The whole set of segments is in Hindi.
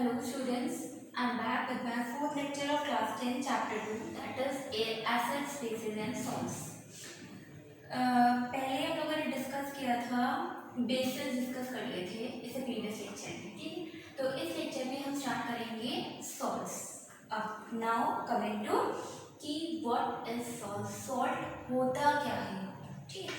Hello students, I am back with my fourth lecture of class 10 chapter 2 that is acids, bases and salts. पहले हम लोगों ने डिस्कस किया था बेसिस डिस्कस कर लिए थे इसे प्रीवियस लेक्चर में, ठीक। तो इस लेक्चर में हम स्टार्ट करेंगे सॉल्ट्स। अब नाउ कमिंग टू कि व्हाट इज सॉल्ट। सॉल्ट होता क्या है, ठीक।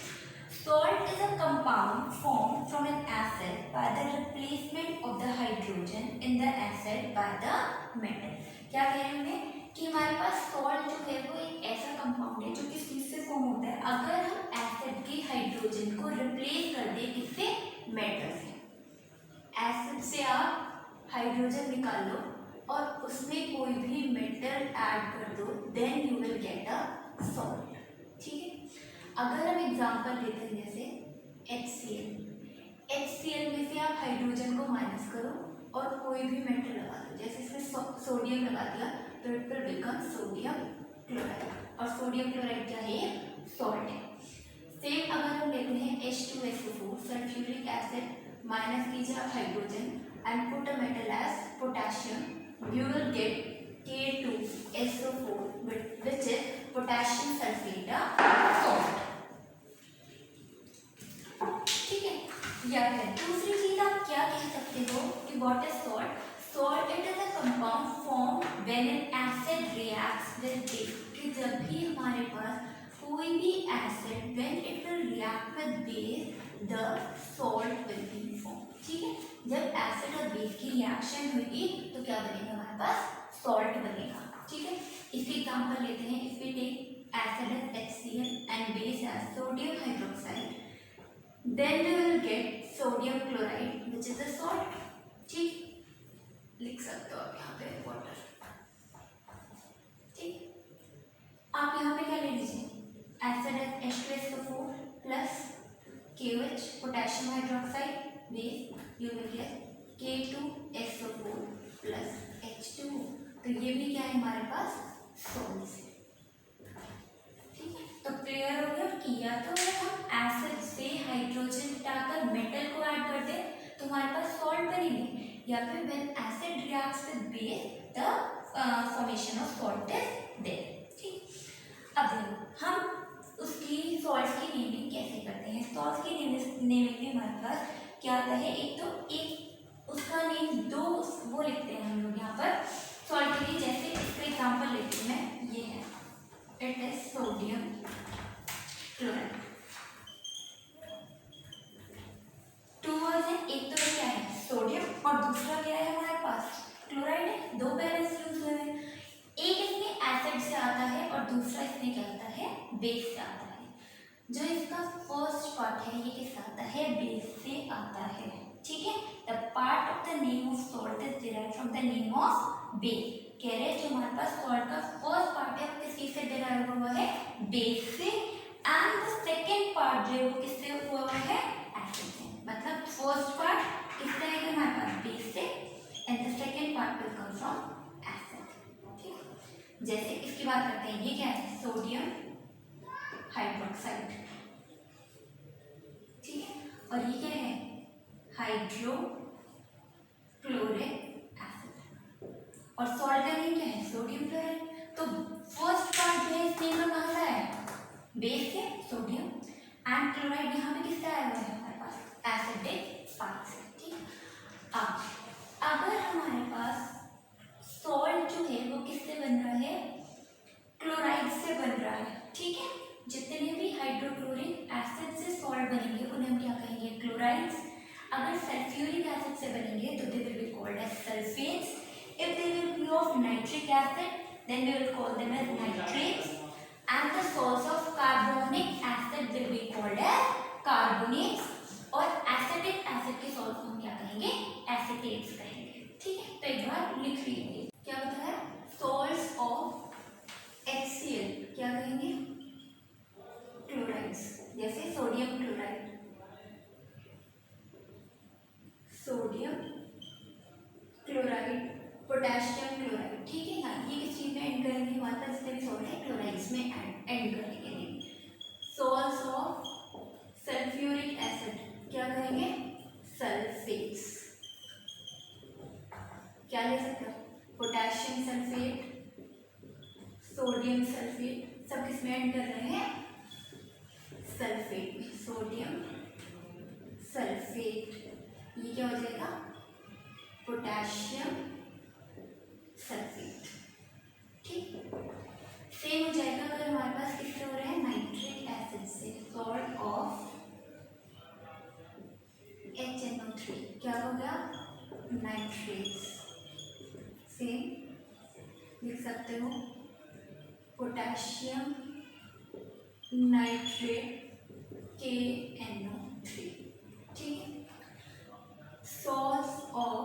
Salt is a compound formed from an acid by the replacement of the hydrogen in the acid by the metal। क्या कह रहे हैं कि हमारे पास salt जो है वो एक ऐसा कंपाउंड है जो किस चीज से फॉर्म होता है, अगर हम एसिड के हाइड्रोजन को रिप्लेस कर दें किससे, मेटल से। एसिड से आप हाइड्रोजन निकाल लो और उसमें कोई भी मेटल ऐड कर दो, then you will get a salt, ठीक है। अगर हम एग्जांपल लेते हैं जैसे HCl में से आप हाइड्रोजन को माइनस करो और कोई भी मेटल लगा दो, जैसे इसमें सोडियम लगा दिया तो it will become sodium chloride, और सोडियम क्लोराइड क्या है, सॉल्ट है। सेम अगर हम लेते हैं H2SO4 सल्फ्यूरिक एसिड, माइनस कीजिए आप hydrogen and put a metal as potassium, you will get K2SO4 which is potassium sulfate salt, ठीक है। या फिर दूसरी चीज आप क्या कह सकते हो कि what is salt. Salt it is a compound form when an acid reacts with base, कि जब भी हमारे पास कोई भी acid when it will react with base the salt will be form, ठीक है। जब एसिड और बेस की रिएक्शन होगी तो क्या बनेगा, हमारे पास सॉल्ट बनेगा, ठीक है। इसके एग्जांपल लेते हैं। If we take acid as HCl and base as sodium hydroxide, then we will get sodium chloride which is a salt, ठीक। लिख सकते हो आप यहाँ पे वाटर, ठीक। आप यहाँ पे क्या ले लीजिए, acid H2SO4 plus KOH potassium hydroxide base, you will get K2SO4 plus H2, तो ये भी क्या है हमारे पास, सॉल्ट है, ठीक है। तो क्लियर हो गया कि या तो हम एसिड से हाइड्रोजन हटाकर मेटल को ऐड कर दे तो हमारे पास सॉल्ट बनेंगे, या फिर when acid reacts with base the formation of salt is there, ठीक। अब देखो हम उसकी सॉल्ट्स की नेमिंग कैसे करते हैं। सॉल्ट्स की नेमिंग में हमारे पास क्या आता है, एक तो एक उसका नेम, दो वो लिखते हैं हम लोग यहाँ पर सॉल्ट के लिए। जैसे इसका एग्जाम्पल लेती हूँ मैं, ये है it is sodium chloride. Two words हैं, एक तो क्या है सोडियम और दूसरा क्या है हमारे पास क्लोराइड है, दो पेरेंट्स यूज हुए हैं। एक इसमें एसिड से आता है और दूसरा इसमें क्या आता है, बेस से आता है। जो इसका फर्स्ट पार्ट है ये किससे आता है, बेस से आता है, ठीक है। The part of the name of salt is derived from the name of base. कह रहे हैं जो हमारे पास सॉल्ट का फर्स्ट पार्ट है वो किस चीज से डिराइव हुआ है, बेस से, एंड द सेकेंड पार्ट जो है वो किससे हुआ है, एसिड से। मतलब फर्स्ट पार्ट किससे आएगा हमारे पास, बेस से, and the second part will come from acid, ठीक। जैसे इसकी बात करते हैं, ये क्या है, सोडियम हाइड्रोक्साइड, ठीक है, और ये क्या है, हाइड्रोक्लोरिक एसिड, और सॉल्ट का नेम क्या है, सोडियम क्लोराइड। तो फर्स्ट पार्ट जो है इस नेम में कहाँ से आया, बेस से, सोडियम, एंड क्लोराइड यहाँ पे किससे आया हुआ है हमारे पास, एसिडिक पार्ट से, ठीक। अब अगर हमारे पास सॉल्ट जो है वो किससे बन रहा है, क्लोराइड से बन रहा है, ठीक है। जितने भी हाइड्रोक्लोरिक एसिड से सॉल्ट बनेंगे उन्हें हम क्या कहेंगे, क्लोराइड्स। अगर सल्फ्यूरिक एसिड से बनेंगे तो they will be called as sulphates. If they will be of nitric acid then we will call them as nitrates, and the salts of carbonic acid will be called as carbonates, और एसिडिक एसिड के सॉल्ट को हम क्या कहेंगे, एसिटेट्स कहेंगे, ठीक है। तो एक बार लिख लीजिए क्या होता है, सॉल्ट्स ऑफ HCl क्या कहेंगे, क्लोराइड्स, जैसे sodium chloride, sodium chloride, potassium chloride, ठीक है। हाँ, ये किस चीज में एंड करेंगे, हमारे पास जितने भी सॉल्ट है क्लोराइड्स में एंड करेंगे। सॉल्ट्स ऑफ सल्फ्यूरिक एसिड क्या कहेंगे, सल्फेट्स, क्या ले सकते हो, पोटेशियम सल्फेट, सोडियम सल्फेट, सब किस में ऐड कर रहे हैं, सल्फेट में, सोडियम सल्फेट, ये क्या हो जाएगा, पोटेशियम सल्फेट। ठीक, सेम हो जाएगा अगर हमारे पास किससे हो रहा है, नाइट्रिक एसिड से, सॉल्ट ऑफ HNO3, क्या हो गया, नाइट्रेट्स। सेम लिख सकते हो, पोटेशियम नाइट्रेट KNO3। ठीक है, source of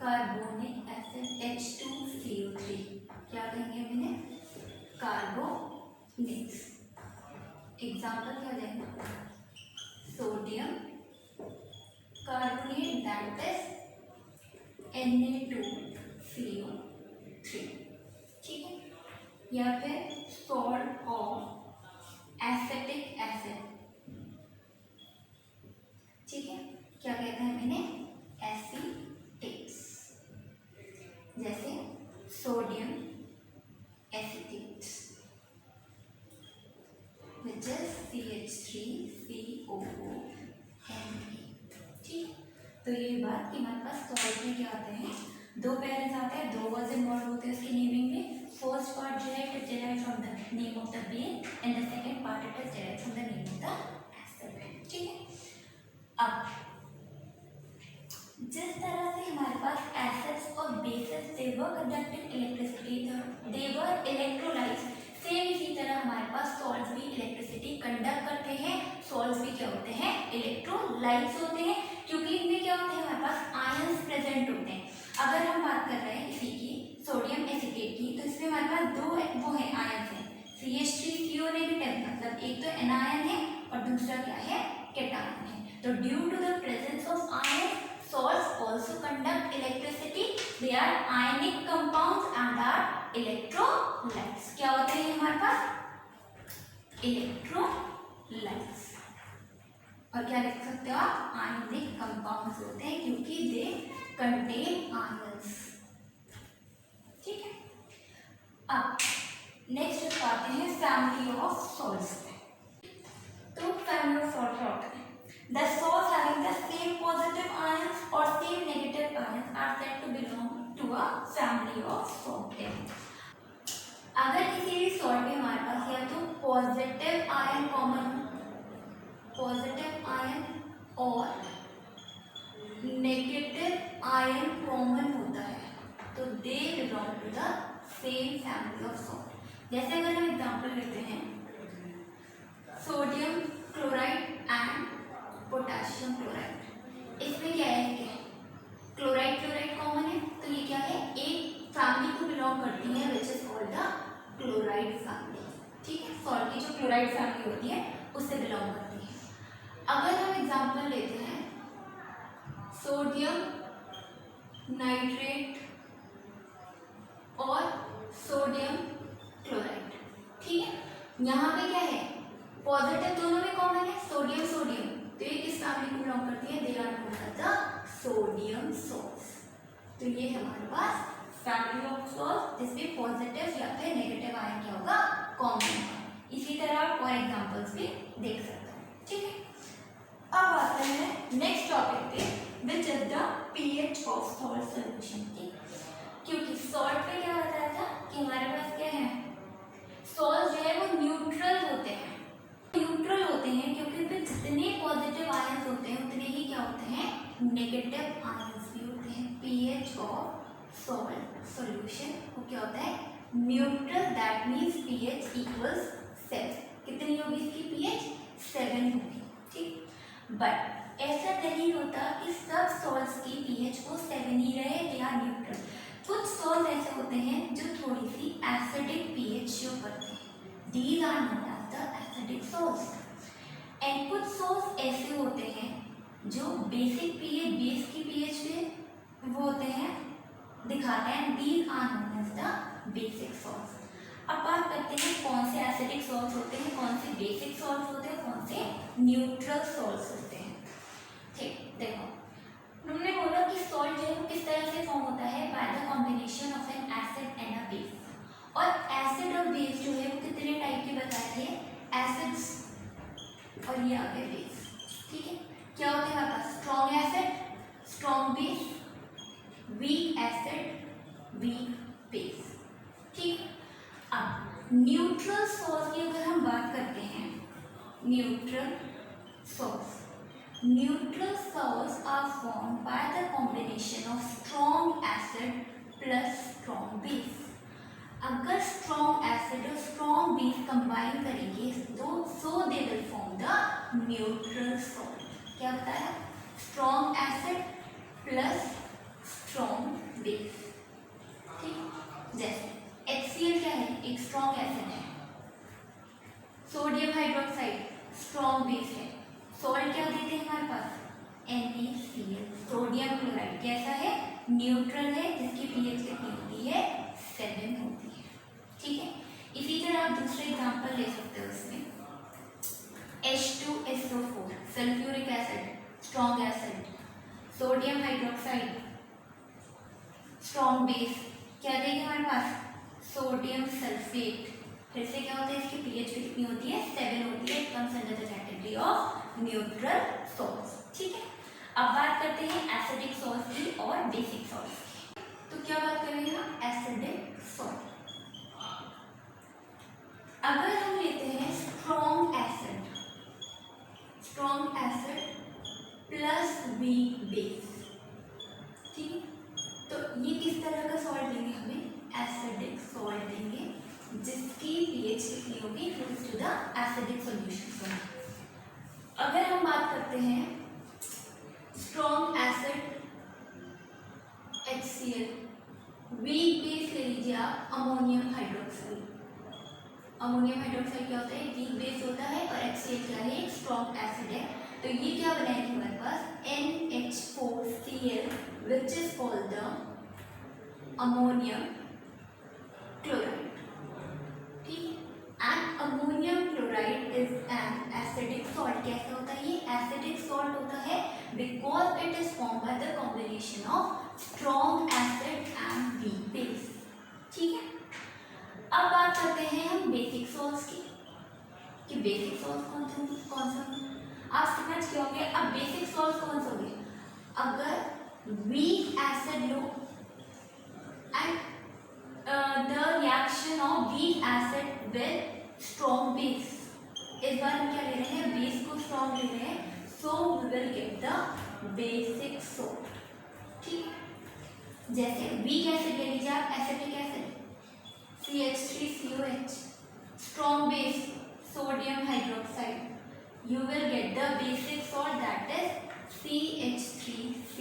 carbonic acid H2CO3, क्या कहेंगे मैंने, कार्बोनिक्स। एग्जाम्पल क्या देंगे, sodium carbonate that is Na2CO3। ठीक है, या फिर सॉल्ट ऑफ एसिटिक एसिड। ठीक है, क्या कहते हैं मैंने, एसिटेट्स, जैसे sodium एसिटेट्स which is CH3COO Na। ठीक, तो ये बात कि हमारे पास सॉल्ट में क्या आते हैं, दो पेयर्स आते हैं, दो वर्ड्स इन्वॉल्व होते हैं उसकी नेमिंग में। फर्स्ट पार्ट जो है it is derived from the name of the base and the second part it is derived from the name of the acid. ठीक है, अब जिस तरह से हमारे पास एसिड्स और बेसिस दे वर कंडक्टिंग इलेक्ट्रिसिटी, दे वर इलेक्ट्रोलाइट्स, सेम इसी तरह हमारे पास सॉल्ट्स भी इलेक्ट्रिसिटी कंडक्ट करते हैं। सॉल्ट्स भी क्या होते हैं, इलेक्ट्रोलाइट्स होते हैं, क्योंकि इनमें क्या होते हैं, हमारे पास आयंस प्रेजेंट होते हैं। अगर हम बात कर रहे हैं इसी की, सोडियम एसिटेट की, तो इसमें हमारे पास दो वो है आयंस हैं, CH3CO नेगेटिव, मतलब एक तो एनायन है और दूसरा क्या है, कैटायन है। तो due to the presence of ion, salts also conduct electricity, they are ionic compounds and are electrolytes। क्या होते हैं हमारे पास, इलेक्ट्रोलाइट्स, और क्या लिख सकते हो आप, आयनिक कंपाउंड्स होते हैं क्योंकि दे कंटेन आयंस। ठीक है, अब नेक्स्ट आते हैं फैमिली ऑफ सॉल्ट्स पे। तो फैमिली ऑफ सॉल्ट क्या होता है, the salts having the same positive ions or same negative ions are said to belong to a family of salt। अगर किसी भी सॉल्ट में हमारे पास या तो पॉजिटिव आयन कॉमन हो, पॉजिटिव आयन और नेगेटिव आयन कॉमन होता है, तो they belong to the same family of salt. जैसे अगर हम एग्जांपल लेते हैं, sodium chloride and potassium chloride, इसमें क्या है कि क्लोराइड क्लोराइड कॉमन है, तो ये क्या है, एक फैमिली को बिलोंग करती है which is called the chloride family. ठीक है, सॉल्ट की जो क्लोराइड फैमिली होती है उससे बिलोंग करती है। अगर हम एग्जांपल लेते हैं सोडियम नाइट्रेट और सोडियम क्लोराइड, ठीक है, यहाँ पे क्या है, पॉजिटिव दोनों में कॉमन है, सोडियम सोडियम, तो ये किस फैमिली को बिलोंग करती है, they are known as the sodium salts. तो ये हमारे पास फैमिली ऑफ सॉल्ट्स जिसमें पॉजिटिव या फिर नेगेटिव आयन क्या होगा, कॉमन है। इसी तरह आप और एग्जांपल्स भी देख सकते हैं। ठीक है, अब आते हैं नेक्स्ट टॉपिक पे विच is the pH of salt solution. क्योंकि सॉल्ट पे क्या बताया था कि हमारे पास क्या है, सॉल्ट जो है वो न्यूट्रल होते हैं, न्यूट्रल होते हैं क्योंकि उनमें जितने पॉजिटिव आयंस होते हैं उतने ही क्या होते हैं, नेगेटिव आयंस भी होते हैं। पीएच ऑफ सॉल्ट सॉल्यूशन वो क्या होता है, neutral, that means pH equals 7। कितनी होगी इसकी पीएच, 7 होगी। ठीक, बट ऐसा नहीं होता कि सब सॉल्ट्स की पीएच को 7 ही रहे, दे आर न्यूट्रल। कुछ सॉल्ट ऐसे होते हैं जो थोड़ी सी एसिडिक पीएच शो करते हैं, these are known as the acidic salts. And कुछ सॉल्ट्स ऐसे होते हैं जो बेसिक पीएच, बेस की पीएच पे वो होते हैं, दिखाते हैं, these are known as the basic salts. अब बात करते हैं कौन से एसिडिक सॉल्ट्स होते हैं, कौन से बेसिक सॉल्ट्स होते हैं, कौन से न्यूट्रल सॉल्ट्स होते हैं। ठीक, देखो हमने बोला कि सॉल्ट जो है वो किस तरह से फॉर्म और ये आ गया बेस। ठीक है, क्या होता है हमारे पास? Strong acid, strong base, weak acid, weak base. ठीक, अब न्यूट्रल सॉल्ट की अगर हम बात करते हैं, neutral salt, neutral salts are formed by the combination of strong acid plus strong base। अगर strong acid और strong base combine करेंगे तो they will form the neutral salt। क्या बताया? strong acid plus strong base। ठीक, जैसे HCl क्या है? एक strong acid है, सोडियम हाइड्रोक्साइड स्ट्रॉन्ग बेस है, सॉल्ट क्या देते हैं हमारे पास? NaCl, सोडियम क्लोराइड कैसा है? न्यूट्रल है, जिसकी pH कितनी होती है? 7 होती है। ठीक है, इसी तरह आप दूसरे एग्जांपल ले सकते हो इसमें, H2SO4 sulphuric acid strong acid, sodium hydroxide strong base, क्या देगा हमारे पास? सोडियम सल्फेट, फिर से क्या होता है? इसकी pH भी कितनी होती है? 7 होती है। It comes under the category of neutral salts. ठीक है, अब बात करते हैं एसिडिक सॉल्ट्स की और बेसिक सॉल्ट्स की। तो क्या बात करेंगे हम? Acidic salt. अगर हम लेते हैं strong acid, strong acid plus week base, ठीक है, तो ये किस तरह का सॉल्ट देंगे हमें? एसिडिक सॉल्ट देंगे, जिसकी pH कितनी होगी? Close to the acidic solution. अगर हम बात करते हैं strong acid HCl, weak base ले लीजिए आप अमोनियम हाइड्रोक्साइड। अमोनियम हाइड्रोक्साइड क्या होता है? वीक बेस होता है, और HCl क्या है? एक स्ट्रॉन्ग एसिड है। तो ये क्या बनाएगी हमारे पास? NH4Cl, which is called the ammonium chloride. And ammonium chloride is an acidic salt. कैसा होता है ये? एसिडिक सॉल्ट होता है because it is form by the combination of strong acid and week base. ठीक है, अब बात करते हैं हम बेसिक सॉल्ट्स की, कि बेसिक सॉल्ट कौन से होंगे? आप समझ गए होंगे। अब बेसिक सॉल्ट कौन से होंगे? अगर weak acid low and the reaction of weak acid with strong base, इस बार हम क्या ले रहे हैं? बेस को स्ट्रॉन्ग ले रहे हैं, so we will get the basic salt। ठीक, जैसे वीक एसिड ले लीजिए आप, acetic acid CH3COH, strong base sodium hydroxide, you will get the basic salt that is CH3COOH।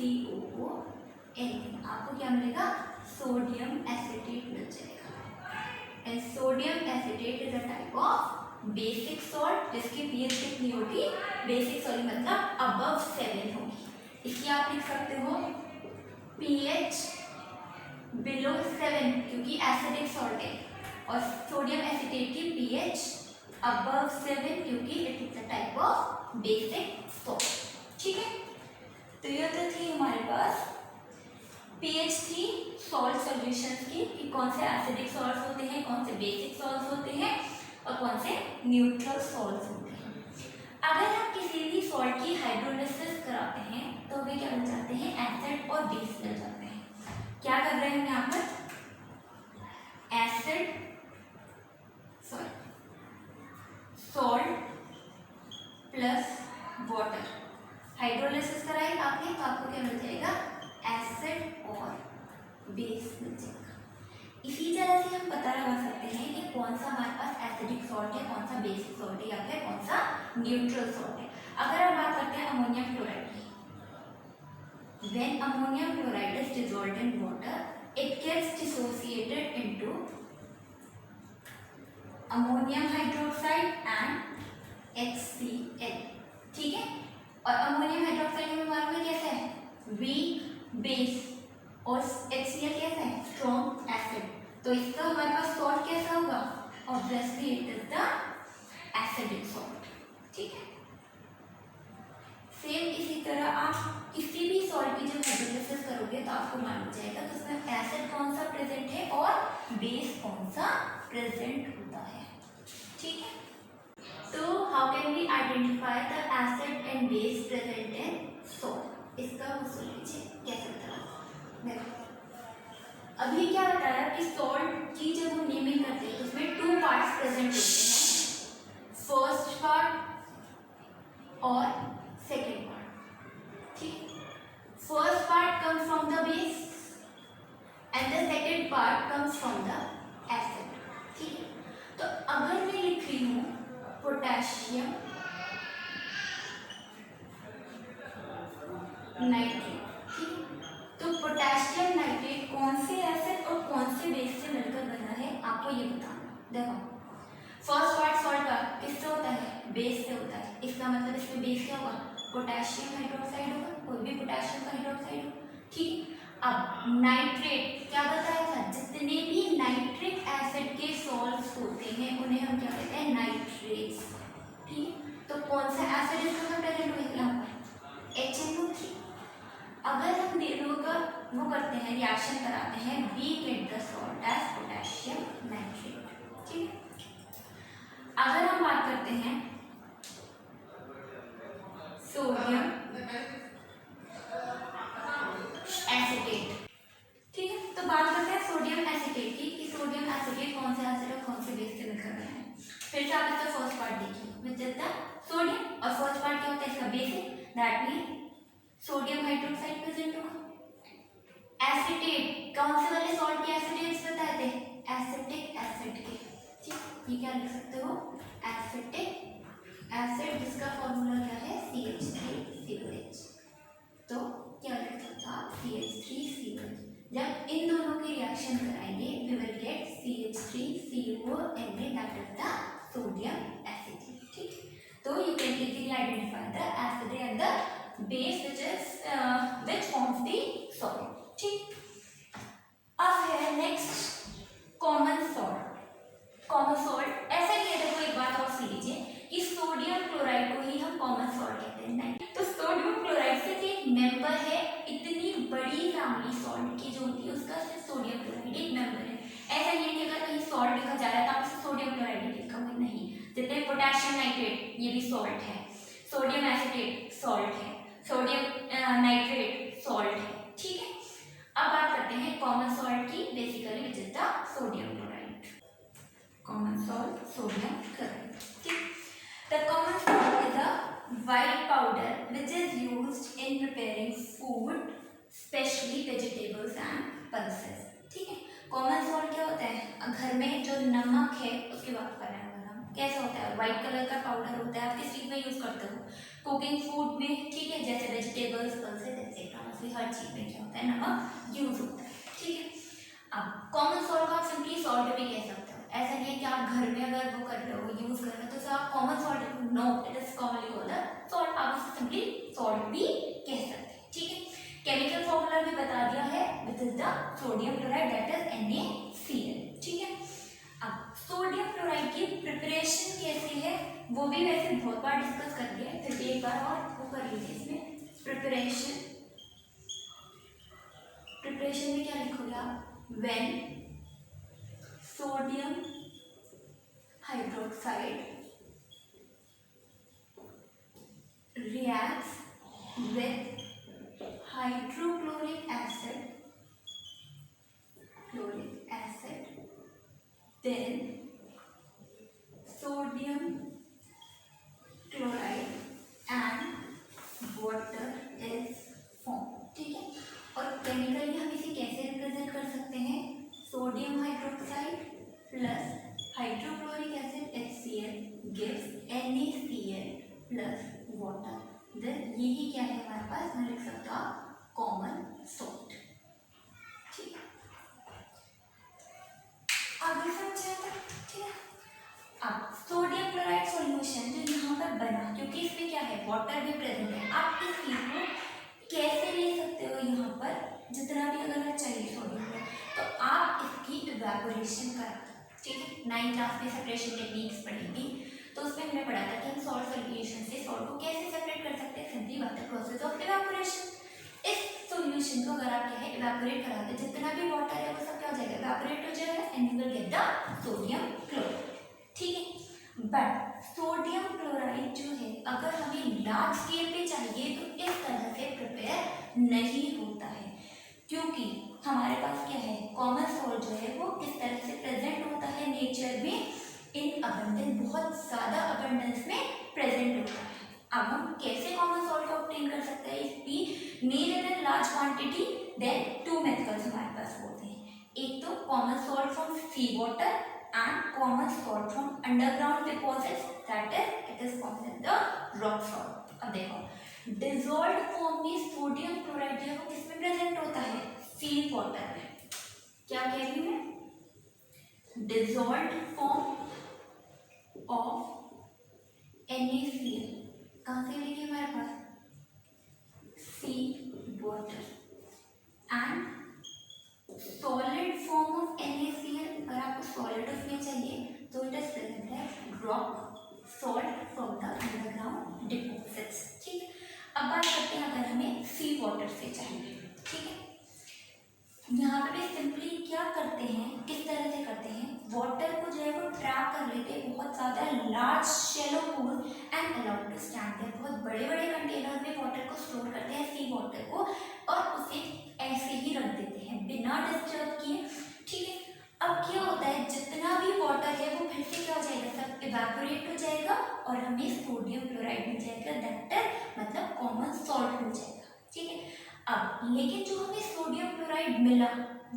आपको क्या मिलेगा? सोडियम एसिटेट मिल जाएगा। And sodium acetate is a type of basic salt, जिसकी pH कितनी होगी? बेसिक सॉल्ट मतलब अबव 7 होगी। इसलिए आप लिख सकते हो pH बिलो 7, क्योंकि एसिडिक सॉल्ट है, और सोडियम एसिटेट की pH अबव 7, क्योंकि it is a type of basic salt. ठीक है, तो ये तो थी हमारे पास pH थी सॉल्ट सॉल्यूशंस की, कि कौन से एसिडिक सॉल्ट्स होते हैं, कौन से बेसिक सॉल्ट्स होते हैं, और कौन से न्यूट्रल सॉल्ट्स होते हैं। अगर हम किसी भी सॉल्ट की हाइड्रोलिसिस कराते हैं तो हमें क्या मिल जाते हैं? एसिड और बेस मिल जाते हैं। क्या कर रहे हैं हम यहाँ पर? Acid salt plus water, hydrolysis कराई आपने तो आपको क्या मिल जाएगा? एसिड और बेस मिल जाएगा। इसी तरह से हम पता लगा सकते हैं कि कौन सा हमारे पास एसिडिक सॉल्ट है, कौन सा बेसिक सॉल्ट है, या फिर कौन सा न्यूट्रल सॉल्ट है। अगर हम बात करते हैं अमोनियम क्लोराइड की, when ammonium chloride is dissolved in water it gets dissociated into ammonium hydroxide and HCl। ठीक है, और अमोनियम हाइड्रोक्साइड हमें मालूम है कैसा है? वीक बेस, और HCl कैसा है? Strong acid. तो इसका हमारे पास सॉल्ट कैसा होगा? Obviously it is the acidic salt. ठीक है, सेम इसी तरह आप किसी भी सॉल्ट की जब हाइड्रोलिसिस करोगे तो आपको मालूम जाएगा कि उसमें एसिड कौन सा प्रेजेंट है और बेस कौन सा प्रेजेंट होता है। ठीक है, तो how can we identify the acid and base present in salt, इसका वो सुन लीजिए कैसे बताया। देखो अभी क्या बताया कि सॉल्ट की जब हम नेमिंग करते हैं तो उसमें 2 पार्ट्स प्रेजेंट होते हैं, फर्स्ट पार्ट और सेकेंड पार्ट। ठीक, first part comes from the base and the second part comes from the acid. ठीक है, तो अगर मैं लिख रही हूँ पोटेशियम नाइट्रेट, ठीक है, तो पोटेशियम नाइट्रेट कौन से एसिड और कौन से बेस से मिलकर बना है आपको ये बताना। देखो फर्स्ट पार्ट सॉल्ट का किससे होता है, बेस से होता है, इसका मतलब इसमें बेस क्या होगा, पोटेशियम हाइड्रोक्साइड होगा, कोई भी पोटेशियम का हाइड्रोक्साइड हो। ठीक, अब नाइट्रेट क्या बताया था, जितने भी नाइट्रिक एसिड के सॉल्ट्स होते हैं उन्हें हम क्या कहते हैं, नाइट्रेट्स। ठीक, तो कौन सा एसिड इसका प्रेजेंट हुआ यहाँ पर, HNO3। अगर हम दोनों का वो करते हैं, रिएक्शन कराते हैं, we get the salt as potassium nitrate. ठीक, अगर हम बात करते हैं सोडियम एसीटेट, ठीक है, तो बात करते हैं सोडियम एसीटेट की कि सोडियम एसीटेट कौन सा एसिड और कौन से बेस से मिलकर बना है। फिर से आप इसका फर्स्ट पार्ट देखिए, विच इज द सोडियम, और फर्स्ट पार्ट क्या होता है इसका, basic, that mean sodium hydroxide present होगा। एसीटेट कौन से वाले सॉल्ट के एसिटेट्स बताए थे, एसिटिक एसिड के। ठीक, ये क्या लिख सकते हो, एसिटिक एसिड, जिसका फॉर्मूला क्या है, CH3COH। तो क्या लिख सकते हो आप, CH3COH। जब इन दोनों की रिएक्शन कराएंगे we will get CH3CONA, that is the sodium acetate. ठीक, तो you can easily identify the acid and the base which forms the solid। ठीक, अब है next common salt. Common salt ऐसा ही है, देखो एक बात और सीख लीजिए कि सोडियम क्लोराइड को ही हम कॉमन सॉल्ट कहते हैं। नहीं, तो सोडियम क्लोराइड सिर्फ एक मेंबर है, इतनी बड़ी फैमिली सॉल्ट की जो होती है उसका सिर्फ सोडियम क्लोराइड एक मेंबर है। ऐसा नहीं है कि अगर कहीं सॉल्ट लिखा जा रहा है तो आप उसे सोडियम क्लोराइड ही लिखा हुआ, नहीं, जैसे पोटेशियम नाइट्रेट ये भी सॉल्ट है, सोडियम एसीटेट सॉल्ट है, सोडियम नाइट्रेट सॉल्ट है। ठीक है, अब बात करते हैं कॉमन सॉल्ट की, basically which is the sodium chloride. Common salt sodium chloride. ठीक, the common salt is a white powder which is used in preparing food, especially vegetables and pulses। ठीक है, कॉमन सॉल्ट क्या होता है, घर में जो नमक है उसकी बात कर रहे हैं हम, कैसा होता है, व्हाइट कलर का पाउडर होता है, आप किस चीज में यूज करते हो, कुकिंग फूड में। ठीक है, जैसे वेजिटेबल्स, पल्सेस एक्सेट्रा, हर चीज में क्या होता है, नमक यूज होता है। ठीक है, अब कॉमन सॉल्ट को आप सिंपली सॉल्ट भी कह सकते हो, ऐसा नहीं है कि आप घर में अगर वो कर रहे हो, यूज कर रहे हो, तो सर आप common salt, no, it is commonly called salt, आप उसे सिंपली सॉल्ट भी कह सकते हैं। ठीक है, केमिकल फॉर्मूला भी बता दिया है, विच is the sodium chloride, that is NaCl। ठीक है, अब सोडियम क्लोराइड की प्रिपरेशन कैसे है वो भी वैसे बहुत बार डिस्कस कर लिया है, फिर एक बार और वो कर लीजिए इसमें प्रिपरेशन। प्रिपरेशन में क्या लिखोगे आप, when sodium hydroxide reacts with hydrochloric acid, then sodium chloride and water is formed। ठीक है, और केमिकली हम इसे कैसे रिप्रेजेंट कर सकते हैं, sodium hydroxide plus hydrochloric acid HCl gives NaCl plus water. Then यही क्या है हमारे पास, मैं लिख सकता हूँ कॉमन सॉल्ट। ठीक है, आगे समझे तो ठीक है। अब सोडियम क्लोराइड सॉल्यूशन जो यहाँ पर बना, क्योंकि इसमें क्या है, वाटर भी प्रेजेंट है, आप इस चीज को कैसे ले सकते हो, यहाँ पर जितना भी अगर चाहिए सोडियम तो आप इसकी इवेपोरेशन करा। ठीक है, 9th क्लास में सेपरेशन टेक्निक्स पढ़ेंगी, तो उसमें हमने पढ़ा था कि हम सॉल्ट सॉल्यूशन से सॉल्ट को कैसे सेपरेट कर सकते हैं, सिंपली बात है प्रोसेस ऑफ इवेपोरेशन। इस सॉल्यूशन को अगर आप क्या है इवेपोरेट करा दे, जितना भी वाटर है वो सब क्या हो जाएगा, इवेपोरेट हो जाएगा and you will get the sodium chloride. ठीक है, बट सोडियम क्लोराइड जो है अगर हमें लार्ज स्केल पे चाहिए तो इस तरह से प्रिपेयर नहीं होता है, क्योंकि हमारे पास क्या है, कॉमन सॉल्ट जो है वो किस तरह से प्रेजेंट होता है नेचर में, इन अबंडेंस, बहुत ज़्यादा अबंडेंस में प्रेजेंट होता है। अब हम कैसे कॉमन सॉल्ट को ऑब्टेन कर सकते हैं, if we need in large quantity then two methods हमारे पास होते हैं, एक तो common salt from sea water and common salt from underground deposits, that is it is called as the rock salt। अब देखो डिजोल्व फॉर्म में सोडियम क्लोराइड जो है वो किसमें प्रेजेंट होता है, सी वाटर में। क्या कह रही हूँ मैं, डिजोल्व फॉर्म ऑफ NaCl कहाँ से लेंगे हमारे पास, sea water, and solid form of NaCl, अगर आपको सॉलिड उसमें चाहिए तो इट इज प्रेजेंट है rock salt from the underground deposits. ठीक है, अब बात करते हैं अगर हमें सी वाटर से चाहिए। ठीक है, यहाँ पे भी सिंपली क्या करते हैं, किस तरह से करते हैं, वाटर को जो है वो ट्रैप कर लेते हैं बहुत ज़्यादा large shallow pool and allowed to stand there, बहुत बड़े बड़े कंटेनर में वाटर को स्टोर करते हैं, सी वाटर को, और उसे ऐसे ही रख देते हैं बिना डिस्टर्ब किए। ठीक है, अब क्या होता है, जितना भी वाटर है वो फिर से क्या हो जाएगा, सब इवेपोरेट हो जाएगा और हमें सोडियम क्लोराइड मिल जाएगा, दैट इज मतलब कॉमन सॉल्ट हो जाएगा। ठीक है, अब लेकिन जो हमें सोडियम क्लोराइड मिला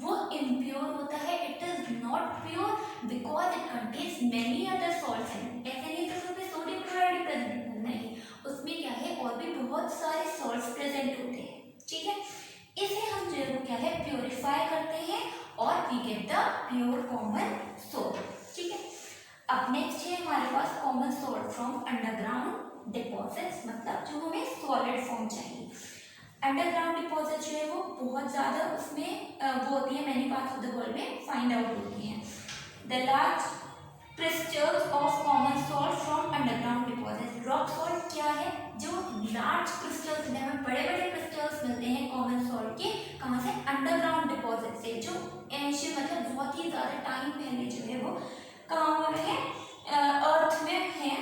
वो इम्प्योर होता है, it is not pure because it contains many other salts in, ऐसे नहीं तो उसमें सोडियम क्लोराइड प्रेजेंट नहीं, उसमें क्या है और भी बहुत सारे सॉल्ट्स प्रेजेंट होते हैं। ठीक है, इसे हम जो है वो क्या है प्योरीफाई करते हैं और we get the pure common salt. ठीक है, अब नेक्स्ट है हमारे पास common salt from underground deposits, मतलब जो हमें सॉलिड फॉर्म चाहिए। अंडरग्राउंड डिपॉजिट जो है वो बहुत ज़्यादा उसमें वो होती है, many parts of the world में फाइंड आउट होती हैं। The large crystals of common salt from underground deposit, rock salt क्या है, जो लार्ज क्रिस्टल्स हैं, हमें बड़े बड़े क्रिस्टल्स मिलते हैं कॉमन सॉल्ट के, कहाँ से, अंडरग्राउंड डिपॉजिट से, जो एंशियंट मतलब बहुत ही ज़्यादा टाइम पहले जो है वो कहाँ हो रहे हैं, अर्थ में हैं,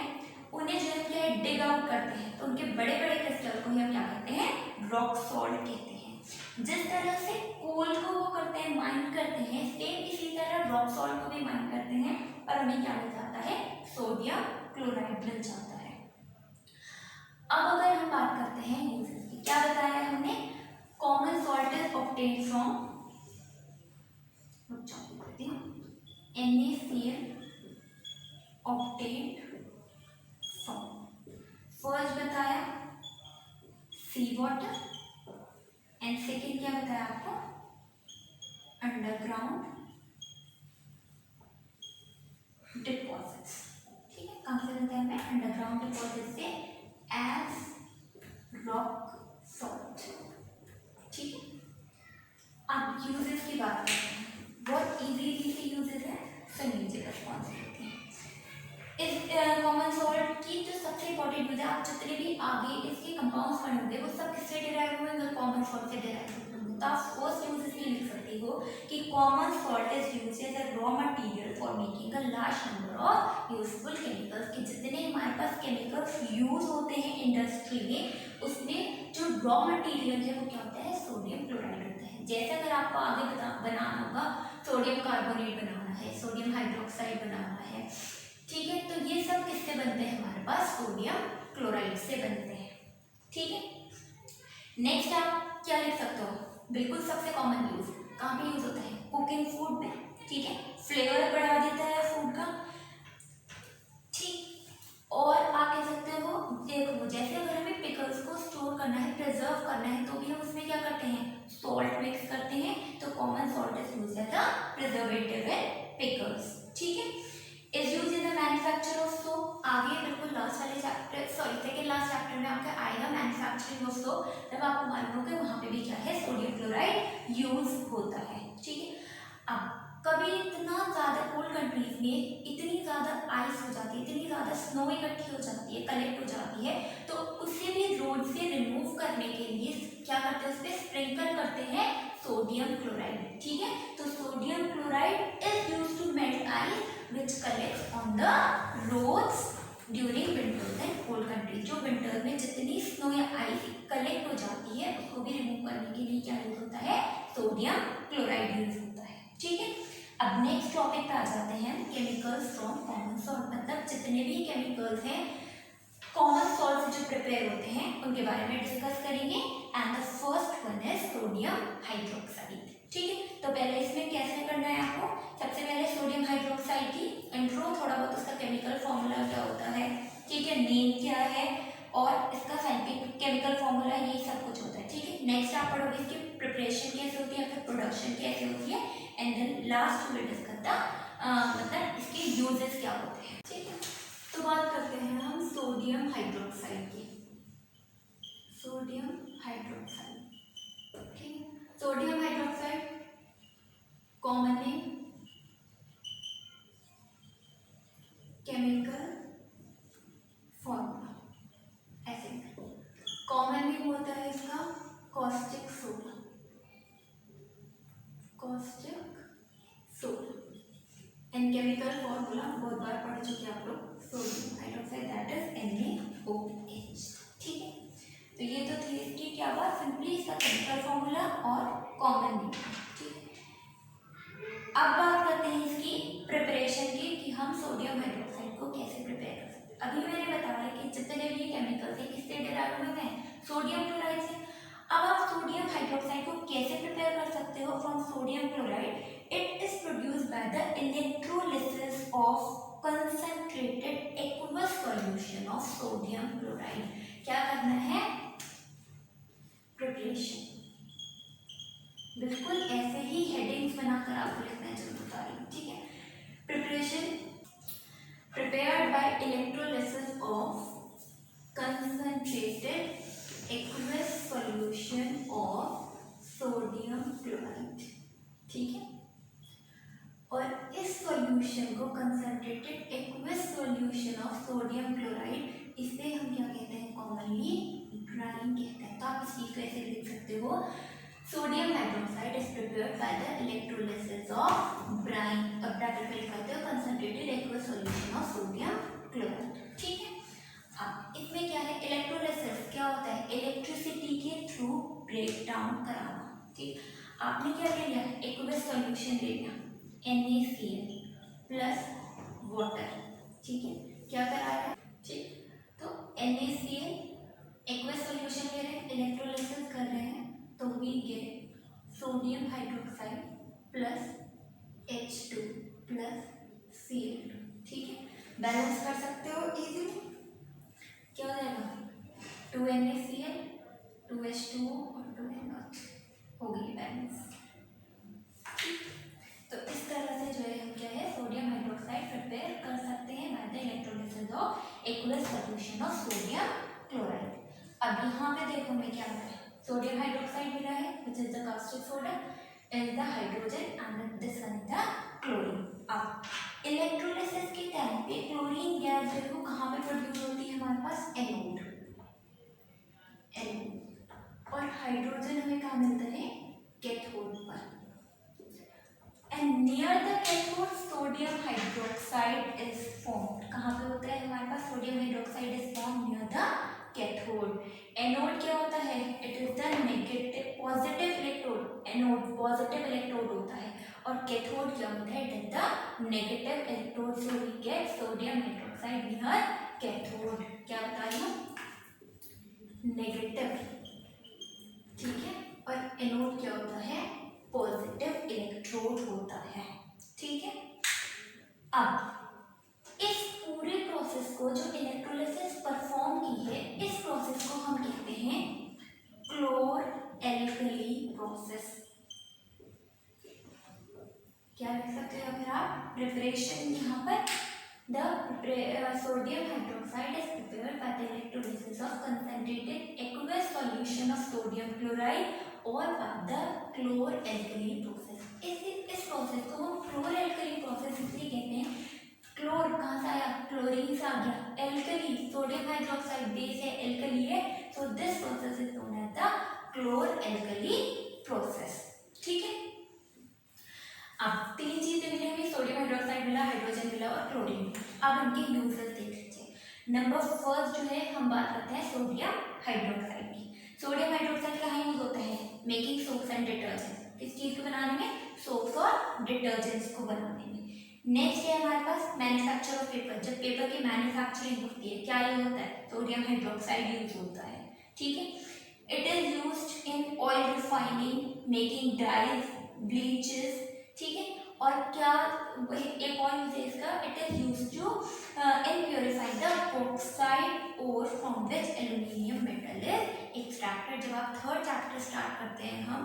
उन्हें जो है क्या डिग आउट करते हैं, तो उनके बड़े बड़े क्रिस्टल को ही हम क्या कहते हैं, रॉक सॉल्ट कहते हैं। जिस तरह से कोल को वो करते हैं, माइन करते हैं, सेम इसी तरह रॉक सॉल्ट को भी माइन करते हैं और हमें क्या मिल जाता है, सोडियम क्लोराइड मिल जाता है। अब अगर हम बात करते हैं यूजेस की, क्या बताया हमने, common salt is obtained from NaCl obtained from, first बताया सी वाटर एंड सेकेंड क्या बताया आपको, अंडरग्राउंड डिपॉजिट्स। ठीक है, कहाँ से बताया मैं, अंडरग्राउंड डिपॉजिट से एज रॉक सॉल्ट। ठीक है, अब यूजेस की बात करते हैं, बहुत इजी से यूजेस है, सुनिए रिस्पॉन्सिबिलिटी। इस कॉमन सॉल्ट की जो सबसे इंपॉर्टेंट यूज है, आप जितने भी आगे इसके कंपाउंड्स पढ़ोगे वो सब किससे डिराइव हुए हैं, कॉमन सॉल्ट से डिराइव हुए हैं। तो आप फर्स्ट यूजेस भी लिख सकती हो कि common salt is used as a raw material for making a large number of useful chemicals, कि जितने हमारे पास केमिकल्स यूज होते हैं इंडस्ट्री में, उसमें जो रॉ मटेरियल है वो क्या होता है, सोडियम क्लोराइड होता है। जैसे अगर आपको आगे बनाना होगा, सोडियम कार्बोनेट बनाना है, सोडियम हाइड्रोक्साइड बनाना है, ठीक है, तो ये सब किससे बनते हैं, हमारे पास सोडियम क्लोराइड से बनते हैं। ठीक है, नेक्स्ट आप क्या लिख सकते हो, बिल्कुल सबसे कॉमन यूज कहाँ पे यूज होता है, कुकिंग फूड में। ठीक है, फ्लेवर बढ़ा देता है फूड का। ठीक, और आप कह सकते हो, देखो जैसे अगर हमें पिकल्स को स्टोर करना है, प्रिजर्व करना है, तो भी हम उसमें क्या करते हैं, सॉल्ट मिक्स करते हैं, तो common salt is used as a preservative in pickles. ठीक है, is used in the manufacture of soap, आगे बिल्कुल लास्ट वाले chapter, sorry second last chapter में आपका आएगा मैन्युफैक्चरिंग ऑफ सोप, तब आपको मालूम होगा वहाँ पे भी क्या है, सोडियम क्लोराइड यूज होता है। ठीक है, अब कभी इतना ज़्यादा कोल्ड कंट्रीज में इतनी ज़्यादा आइस हो जाती है, इतनी ज़्यादा स्नो इकट्ठी हो जाती है, कलेक्ट हो जाती है, तो उसे भी रोड से रिमूव करने के लिए क्या करते हैं, उस पर स्प्रिंकल करते हैं सोडियम क्लोराइड। ठीक है, तो sodium chloride is used to melt ice which collects on the roads during winters in cold country, जो विंटर में जितनी स्नो या आइस कलेक्ट हो जाती है उसको भी रिमूव करने के लिए क्या यूज होता है, सोडियम क्लोराइड यूज होता है। ठीक है, अब नेक्स्ट टॉपिक पे आ जाते हैं, केमिकल्स फ्रॉम कॉमन सॉल्ट, मतलब जितने भी केमिकल्स हैं कॉमन सॉल्ट से जो प्रिपेयर होते हैं उनके बारे में डिस्कस करेंगे। And the first one is sodium hydroxide. ठीक है, तो पहले इसमें कैसे करना है आपको, सबसे पहले सोडियम हाइड्रोक्साइड की इंट्रो, थोड़ा बहुत उसका केमिकल फॉर्मूला क्या होता है, ठीक है, नेम क्या है और इसका केमिकल फॉर्मूला, ये सब कुछ होता है। ठीक है, नेक्स्ट आप पढ़ोगे इसकी प्रिपरेशन कैसे होती है, फिर प्रोडक्शन कैसे होती है, and then last will discuss the मतलब इसके यूजेस क्या होते हैं। ठीक है, तो बात करते हैं हम सोडियम हाइड्रोक्साइड की। सोडियम हाइड्रोक्साइड, ठीक है, sodium hydroxide common name, chemical formula, ऐसे कॉमन नेम होता है इसका caustic soda, caustic soda, and chemical formula बहुत बार पढ़ चुके आप लोग, sodium hydroxide that is NaOH। ठीक है, तो ये तो थी इसकी क्या बात, सिंपली इसका केमिकल फॉर्मूला और कॉमन नेम। ठीक है, अब बात करते हैं इसकी प्रिपरेशन की कि हम सोडियम हाइड्रोक्साइड को कैसे प्रिपेयर कर सकते हैं। अभी मैंने बताया कि जितने भी केमिकल्स हैं किससे डिराइव हुए हैं, सोडियम क्लोराइड से। अब आप सोडियम हाइड्रोक्साइड को कैसे प्रिपेयर कर सकते हो from sodium chloride, it is produced by the electrolysis of concentrated aqueous solution of sodium chloride. क्या करना है, प्रिपरेशन, बिल्कुल ऐसे ही हेडिंग्स बनाकर आपको लिखना है जो बता रही हूँ। ठीक है, preparation prepared by electrolysis of concentrated aqueous solution of sodium chloride। ठीक है, और इस सॉल्यूशन को concentrated aqueous solution of sodium chloride, इसे हम क्या कहते हैं, कॉमनली ब्राइन कहते हैं। तो आप इस चीज को ऐसे लिख सकते हो, sodium hydroxide is prepared by the electrolysis of Bryan, और ब्रैकेट में लिखा होता है concentrated aqueous solution of sodium chloride. ठीक है, अब इसमें क्या है, इलेक्ट्रोलिसिस क्या होता है, इलेक्ट्रिसिटी के थ्रू ब्रेक डाउन कराना। ठीक, आपने क्या ले लिया, एक्वस सॉल्यूशन ले लिया NaCl प्लस वाटर। ठीक है, क्या कराया, ठीक, तो NaCl एक्वस सॉल्यूशन ले रहे हैं, इलेक्ट्रोलिसिस कर रहे हैं, तो we get sodium hydroxide plus H2 plus Cl2। ठीक है, बैलेंस कर सकते हो इजीली, क्या हो जाएगा 2NaCl 2H2O और 2NH, हो गई बैलेंस। तो इस तरह से जो है हम क्या है, सोडियम हाइड्रोक्साइड प्रिपेयर कर सकते हैं by the electrolysis of aqueous solution of sodium chloride. अब यहाँ पे देखो मैं क्या मिला है, सोडियम हाइड्रोक्साइड मिला है which is the caustic soda, is the hydrogen and this one the chlorine. अब इलेक्ट्रोलिसिस के टाइम पे क्लोरीन गैस देखो कहाँ पे प्रोड्यूस होती है, हमारे पास एनोड, और हाइड्रोजन हमें कहाँ मिलता है, कैथोड पर। And near the cathode sodium hydroxide is formed। कहाँ पे होता है हमारे पास, sodium hydroxide is formed near the cathode। Anode क्या होता है, it is the negative positive electrode, anode positive electrode होता है, और कैथोड क्या होता है, it is the negative electrode, so we get sodium hydroxide near cathode। क्या बता रही हूँ, नेगेटिव। ठीक है, और एनोड क्या होता है, पॉजिटिव इलेक्ट्रोड होता है। ठीक है, अब इस पूरे प्रोसेस को जो इलेक्ट्रोलिसिस परफॉर्म की है, इस प्रोसेस को हम कहते हैं क्लोर एल्कली प्रोसेस। क्या लिख सकते हो फिर आप, प्रिपरेशन, यहाँ पर the sodium hydroxide is prepared by the electrolysis of concentrated aqueous solution of sodium chloride और by the chlor alkali process। इस प्रोसेस को हम क्लोर एल्कली प्रोसेस इसलिए कहते हैं, क्लोर कहाँ से आया, क्लोरीन से आ गया, एल्कली सोडियम हाइड्रोक्साइड बेस है, एल्कली है, so this process is known as the chlor alkali process. ठीक है, अब तीन चीजें मिली हमें, सोडियम हाइड्रोक्साइड मिला, हाइड्रोजन मिला और क्लोरीन। अब इनके यूजेस देख लीजिए। नंबर फर्स्ट जो है हम बात करते हैं सोडियम हाइड्रोक्साइड की। सोडियम हाइड्रोक्साइड कहाँ यूज होता है? Making soaps and detergent. किस चीज को बनाने में? सोप्स और डिटर्जेंट्स को बनाने में। नेक्स्ट है हमारे पास मैन्युफैक्चर ऑफ पेपर। जब पेपर की मैन्युफैक्चरिंग होती है क्या यूज होता है? सोडियम हाइड्रोक्साइड यूज होता है, ठीक है। It is used in oil refining, making dyes, bleaches, ठीक है। और क्या एक और यूज है इसका, it is used to in purify the bauxite ore from which aluminium metal is extracted. जब आप थर्ड चैप्टर स्टार्ट करते हैं हम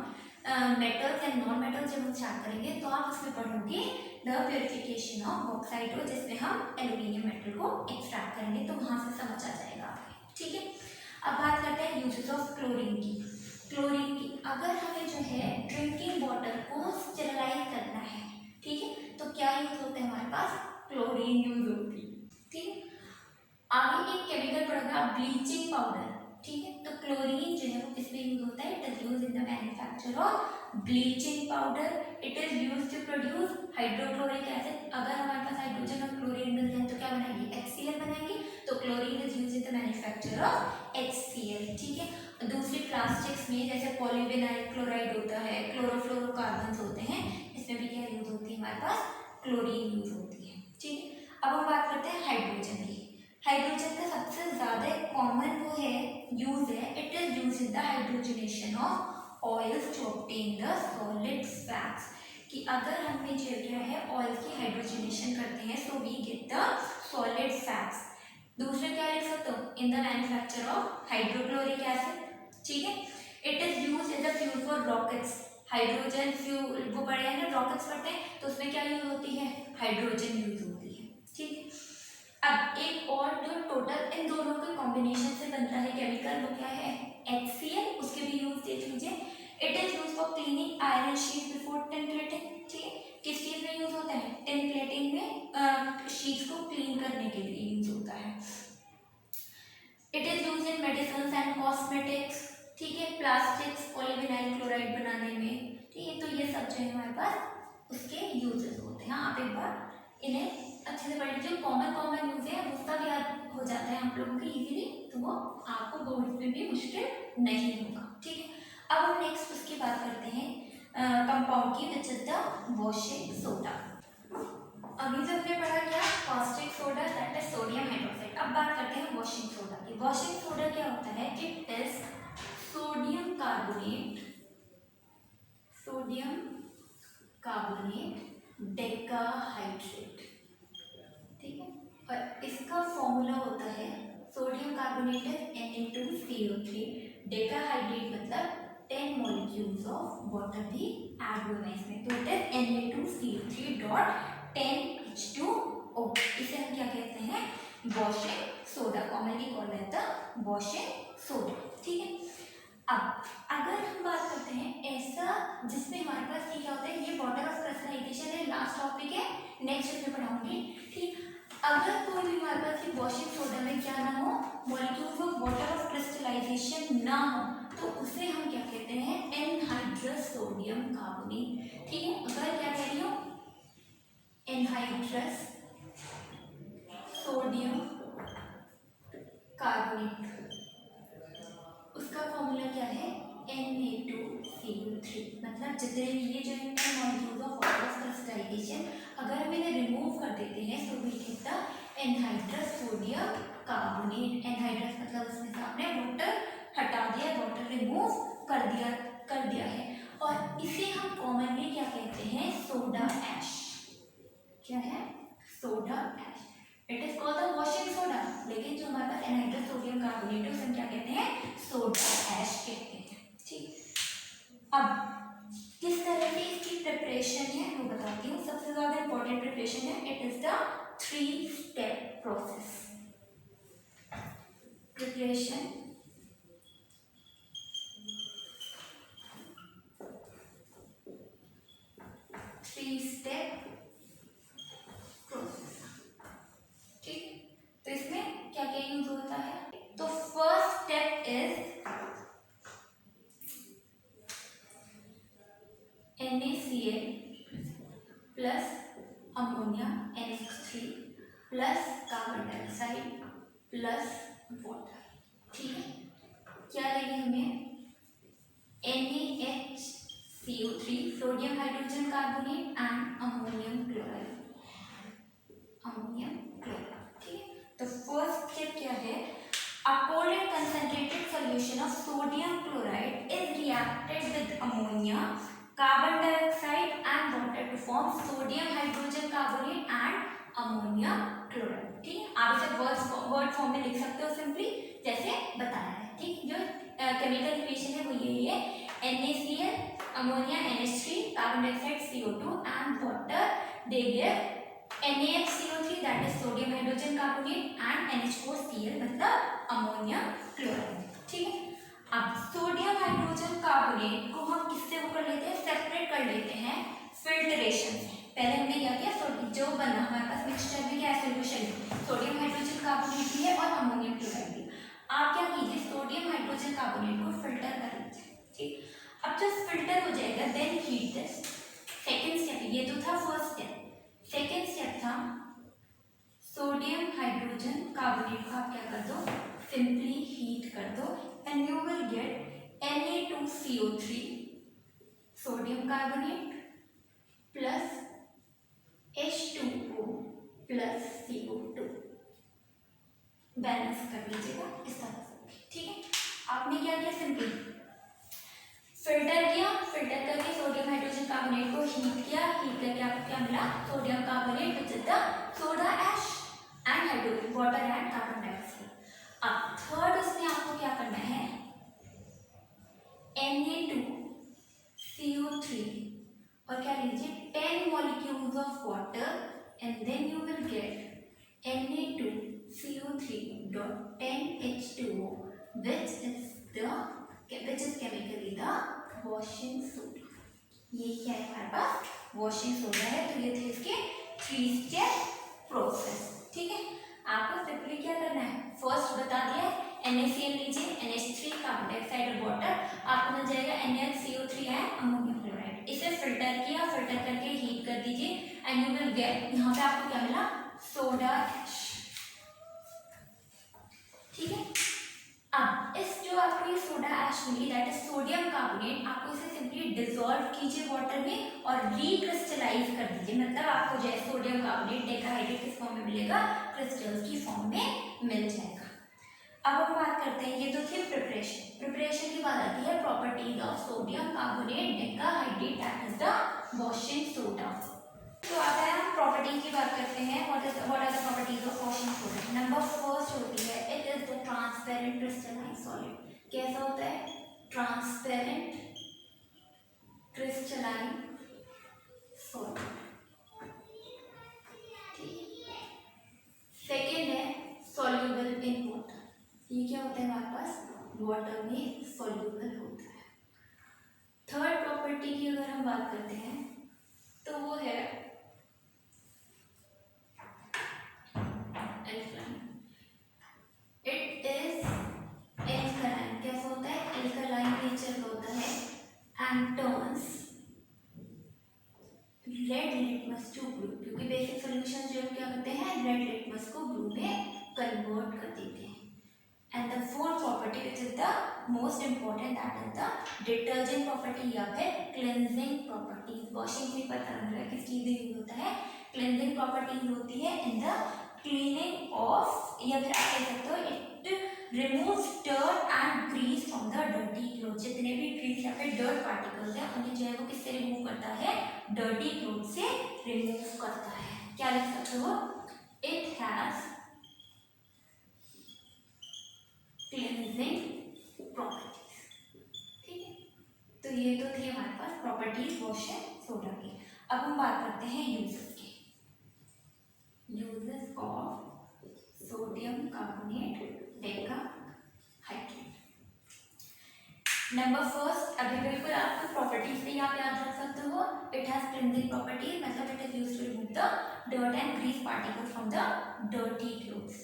मेटल्स एंड नॉन मेटल्स जब हम स्टार्ट करेंगे तो आप उसमें पढ़ोगे the purification of bauxite ore, जिसमें हम एल्यूमिनियम मेटल को एक्सट्रैक्ट करेंगे, तो वहां से समझ आ जाएगा आपको, ठीक है। अब बात करते हैं यूजेस ऑफ क्लोरीन की। क्लोरीन की अगर हमें जो है ड्रिंकिंग वाटर को स्टेरलाइज करना है, ठीक है, तो क्या यूज होता है हमारे पास? क्लोरीन यूज होती है, ठीक है। आगे एक केमिकल पढ़ोगे आप, ब्लीचिंग पाउडर, ठीक है। तो क्लोरीन जो है वो किसमें यूज होता है? It is use in the manufacture of bleaching powder. It is use to produce hydrochloric acid. अगर हमारे पास हाइड्रोजन और क्लोरीन मिल जाए तो क्या बनाएंगे? HCl बनाएंगे। तो chlorine is use in the manufacture of HCl, ठीक है। दूसरी प्लास्टिक्स में जैसे पॉलीविनाइल क्लोराइड होता है, क्लोरोफ्लोरोकार्बन्स होते हैं, इसमें भी क्या यूज होती है हमारे पास? क्लोरीन यूज होती है, ठीक है। अब हम बात करते हैं हाइड्रोजन की। हाइड्रोजन का सबसे ज्यादा कॉमन वो है यूज है, it is use in the hydrogenation of oils to obtain the solid fats. कि अगर हमें जो क्या है ऑयल की हाइड्रोजनेशन करते हैं so we get the solid fats. दूसरा क्या लिख सकते हो? In the manufacture of hydrochloric acid, ठीक है। It is use as a fuel for rockets. Hydrogen fuel वो पढ़े हैं ना, रॉकेट्स पढ़ते हैं, तो उसमें क्या यूज होती है? हाइड्रोजन यूज होती है, ठीक है। अब एक और जो टोटल इन दोनों के कॉम्बिनेशन से बनता है केमिकल, वो क्या है? HCl। उसके भी यूज देख लीजिए। It is use for cleaning iron sheet before tin plating, ठीक है। किस चीज में यूज होता है? टिन प्लेटिंग में शीट्स को क्लीन करने के लिए यूज होता है। It is use in medicine and cosmetics, ठीक है। प्लास्टिक्स, पॉलीविनाइल क्लोराइड बनाने में, ठीक है। तो ये सब जो है हमारे पास उसके यूजेस होते हैं। आप एक बार इन्हें अच्छे से पढ़ लीजिए। कॉमन यूज है, वो सब याद हो जाता है आप लोगों को इजीली, तो वो आपको बोर्ड में भी मुश्किल नहीं होगा, ठीक है। अब हम नेक्स्ट उसकी बात करते हैं कंपाउंड की, विच इज द वॉशिंग सोडा। अभी जो हमने पढ़ा क्या? Caustic soda, that is sodium hydroxide. अब बात करते हैं वॉशिंग सोडा की। वॉशिंग सोडा क्या होता है? It is sodium carbonate, sodium carbonate decahydrate, ठीक है। और इसका फॉर्मूला होता है सोडियम कार्बोनेट Na2CO3, डेकाहाइड्रेट मतलब 10 मॉलिक्यूल्स ऑफ वाटर भी ऐड हुए हैं इसमें, तो it is Na2CO3 dot 10H2O। इसे हम क्या कहते हैं? Washing soda, commonly called as the washing soda, ठीक है। अब अगर हम बात करते हैं ऐसा जिसमें हमारे पास ये क्या होता है, ये वाटर ऑफ क्रिस्टलाइजेशन है, लास्ट टॉपिक है, नेक्स्ट इसमें पढ़ाऊंगी, ठीक। अगर कोई भी हमारे पास ये वॉशिंग सोडा में क्या ना हो, molecules of water of crystallisation ना हो, तो उसे हम क्या कहते हैं? एनहाइड्रस सोडियम कार्बोनेट, ठीक है। अगर क्या कह रही हो? एनहाइड्रस सोडियम कार्बोनेट, उसका फॉर्मूला क्या है? Na2CO3। मतलब जितने भी ये जो है molecules of water of crystallisation, अगर हम इन्हें रिमूव कर देते हैं तो we get the anhydrous sodium carbonate. Anhydrous मतलब उसमें से आपने वाटर हटा दिया, वाटर रिमूव कर दिया है। और इसे हम कॉमनली क्या कहते हैं? Soda ash. क्या है? Soda ash. It is called the washing soda, लेकिन जो हमारे पास एनहाइड्रस सोडियम कार्बोनेट है उसे हम क्या कहते हैं? सोडा ऐश कहते हैं, ठीक। अब किस तरह की इसकी प्रिपरेशन है वो बताती हूँ। सबसे ज्यादा इंपॉर्टेंट प्रिपरेशन है, it is the 3 step process. Preparation, 3 step process, ठीक। तो इसमें क्या क्या यूज होता है? तो first step is NaCl plus ammonia NH3 plus carbon dioxide plus water, ठीक है। क्या लेंगे हमें NaHCO3 sodium hydrogen carbonate and ammonium chloride, ठीक है। तो फर्स्ट स्टेप क्या है, a cold and concentrated solution of sodium chloride is reacted with ammonia, carbon dioxide and water to form sodium hydrogen carbonate and ammonia chloride, ठीक है। आप इसे वर्ड फॉर्म में लिख सकते हो सिंपली जैसे बताया है, ठीक। जो केमिकल रिएक्शन है वो यही है, NaCl ammonia NH3 carbon dioxide CO2 and water they give NaHCO3 that is sodium hydrogen carbonate and NH4Cl मतलब अमोनिया क्लोराइड, ठीक है। अब सोडियम हाइड्रोजन कार्बोनेट को हम किससे वो कर लेते हैं, सेपरेट कर लेते हैं फिल्ट्रेशन से। पहले हमने क्या किया, जो बना हमारे पास मिक्सचर में क्या सॉल्यूशन है, सोडियम हाइड्रोजन कार्बोनेट भी है और अमोनियम क्लोराइड भी। आप क्या कीजिए, सोडियम हाइड्रोजन कार्बोनेट को फिल्टर कर लीजिए, ठीक। अब जब फिल्टर हो जाएगा then heat this, second step, ये तो था फर्स्ट स्टेप। सेकेंड स्टेप था सोडियम हाइड्रोजन कार्बोनेट को आप क्या कर दो, सिंपली हीट कर दो and you will get Na2CO3 sodium carbonate plus H2O plus CO2, balance कर लीजिएगा इस तरह से, ठीक है। आपने क्या किया, सिंपली फिल्टर किया, फिल्टर करके सोडियम हाइड्रोजन कार्बोनेट को हीट किया, हीट करके आपको क्या मिला, sodium carbonate which is the soda ash and hydrogen water and carbon dioxide. अब थर्ड उसमें आपको क्या करना है, Na2CO3 और क्या लीजिए 10 molecules of water and then you will get Na2CO3.10H2O which is chemically the washing soda। ये क्या है हमारे पास, वॉशिंग सोडा है। तो ये थे इसके 3 स्टेप प्रोसेस, ठीक है। आपको सिंपली क्या करना है, फर्स्ट बता दिया NaCl लीजिए, NH3 कार्बन डाइऑक्साइड और वाटर, आपको मिल जाएगा NaCO3 एंड अमोनियम क्लोराइड। इसे फिल्टर किया, फिल्टर करके हीट कर दीजिए एंड यू विल गेट, यहाँ पे आपको क्या मिला, सोडा ऐश, ठीक है। अब इस जो आपको ये सोडा ऐश मिली दैट इज सोडियम कार्बोनेट, आपको इसे सिंपली डिसॉल्व कीजिए वाटर में और रिक्रिस्टलाइज कर दीजिए, मतलब आपको जो है सोडियम कार्बोनेट डेकाहाइड्रेट किस फॉर्म में मिलेगा, क्रिस्टल्स की फॉर्म में मिल जाएगा। अब हम बात करते हैं, ये तो थी प्रिपरेशन। प्रिपरेशन की बात आती है properties of sodium carbonate decahydrate that is the washing soda. तो आता है हम प्रॉपर्टीज की बात करते हैं, what are the properties of washing soda. Number first होती है it is the transparent crystalline solid. कैसा होता है, ट्रांसपेरेंट क्रिस्टलाइन सॉलिड, ठीक। सेकेंड है सॉल्यूबल इन वाटर, ये क्या होता है हमारे पास, वाटर में सॉल्यूबल होता है। थर्ड प्रॉपर्टी की अगर हम बात करते हैं तो वो है alkaline, it is alkaline। कैसा होता है, alkaline नेचर का होता है and turns red litmus to blue, क्योंकि बेसिक सॉल्यूशन जो क्या करते हैं, रेड लिटमस को ब्लू में कन्वर्ट कर देते हैं। And the fourth property which is the most important that is the detergent property या फिर क्लेंजिंग प्रॉपर्टी। वॉशिंग में पता लग रहा है किस चीज यूज होता है, क्लेंजिंग प्रॉपर्टीज होती है इन द क्लीनिंग ऑफ, या फिर आप कह सकते हो it removes dirt and grease from the dirty cloth. जितने भी ग्रीस या फिर डर्ट पार्टिकल्स हैं उन्हें जो है वो किससे रिमूव करता है, डर्टी क्लोथ से रिमूव करता है। क्या लिख सकते हो, इट हैज क्लींजिंग प्रॉपर्टीज, ठीक है। तो ये तो थे हमारे पास प्रॉपर्टीज वॉशिंग सोडा की। अब हम बात करते हैं यूजेस की। Uses of sodium carbonate decahydrate. Number first, अभी बिल्कुल आपको प्रॉपर्टीज से आप याद रख सकते हो, इट हैज क्लींजिंग प्रॉपर्टीज, मतलब it is used to remove the dirt and grease particles from the dirty clothes.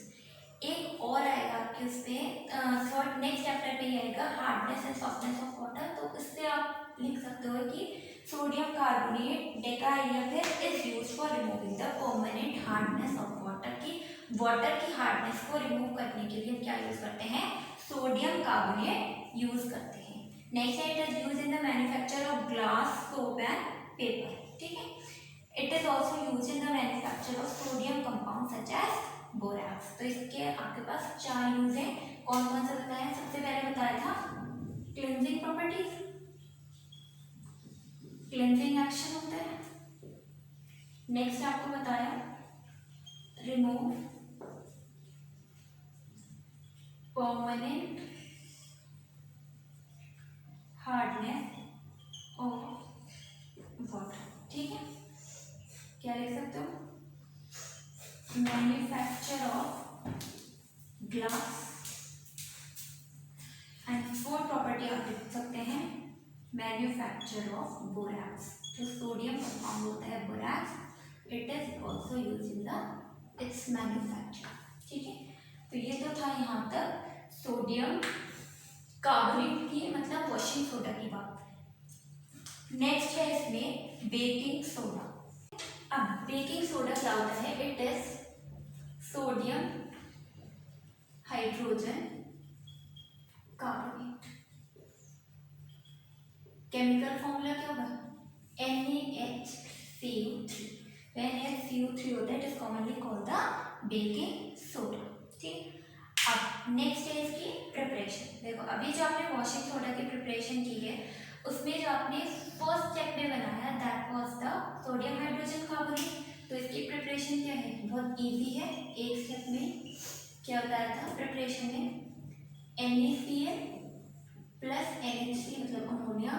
एक और आएगा आपके उस पे थर्ड नेक्स्ट चैप्टर पे आएगा hardness and softness of water. तो इससे आप लिख सकते हो कि sodium carbonate decahydrate is used for removing the permanent hardness of water, की वाटर की हार्डनेस को रिमूव करने के लिए हम क्या यूज करते हैं, सोडियम कार्बोनेट यूज करते हैं। नेक्स्ट है, it is use in the manufacture of glass, soap and paper, ठीक है। It is also use in the manufacture of sodium compound such as borax. तो इसके आपके पास 4 यूज है। कौन कौन सा बताया, सबसे पहले बताया था क्लिनजिंग प्रॉपर्टीज, क्लिनजिंग एक्शन होता है। नेक्स्ट आपको बताया remove permanent hardness of water, ठीक है। क्या लिख सकते हो, manufacture of glass and fourth property आप लिख सकते हैं मैन्युफैक्चर ऑफ बोरैक्स। जो सोडियम कंपाउंड होता है borax, it is also use in the it's manufacture, ठीक है। तो ये तो था यहाँ तक सोडियम कार्बोनेट की मतलब वॉशिंग सोडा की बात। नेक्स्ट है इसमें बेकिंग सोडा। अब बेकिंग सोडा क्या होता है, it is sodium hydrogen carbonate. Chemical formula क्या होगा, NaHCO3। NaCO3 होता है, it is commonly called the baking soda, ठीक। अब नेक्स्ट है इसकी प्रिपरेशन। देखो अभी जो आपने वॉशिंग सोडा की प्रिपरेशन की है, उसमें जो आपने फर्स्ट स्टेप में बनाया that was the sodium hydrogen carbonate. तो इसकी प्रिपरेशन क्या है, बहुत इजी है। एक स्टेप में क्या बताया था प्रिपरेशन में, NaCl प्लस NH3 मतलब अमोनिया,